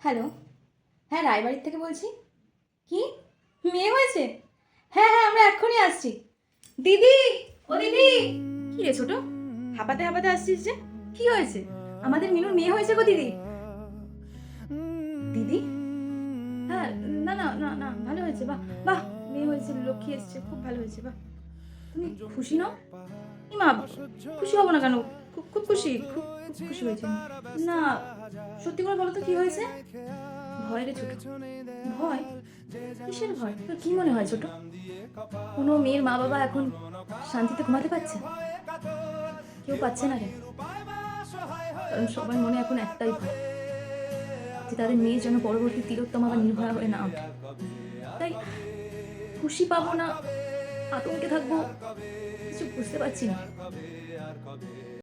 Hello, হ্যাঁ রায়বাড়ির থেকে বলছি। কি মেয়ে হয়েছে? হ্যাঁ হ্যাঁ, আমরা এক্ষুনি আসছি। দিদি, ও দিদি। কি রে ছোট, হাঁপাতে হাঁপাতে আসছিস যে? কি হয়েছে? আমাদের মিনুর মেয়ে হয়েছে গো দিদি। দিদি, হ্যাঁ, না না না না, ভালো হয়েছে, বাহ বাহ, মেয়ে হয়েছে, লক্ষ্মী এসছে, খুব ভালো হয়েছে, বাহ। তুমি খুশি নও? মা, খুশি হব না কেন? খুব খুব খুশি, খুব খুব খুশি হয়েছে। না, সত্যি করে বলো তো কি হয়েছে? ভয় রে ছোট, ভয়? কিসের ভয়? তোর কি মনে হয় ছোট? কোনো মেয়ের মা বাবা এখন শান্তিতে ঘুমাতে পারছে? কেউ পাচ্ছে না রে। কারণ সবার মনে এখন একটাই ভয়, যে তাদের মেয়ের জন্য পরবর্তী তিলোত্তমা বা নির্ভয়া হয়ে না ওঠে। তাই খুশি পাবো না, আতঙ্কে থাকবো, কিছু বুঝতে পারছি না।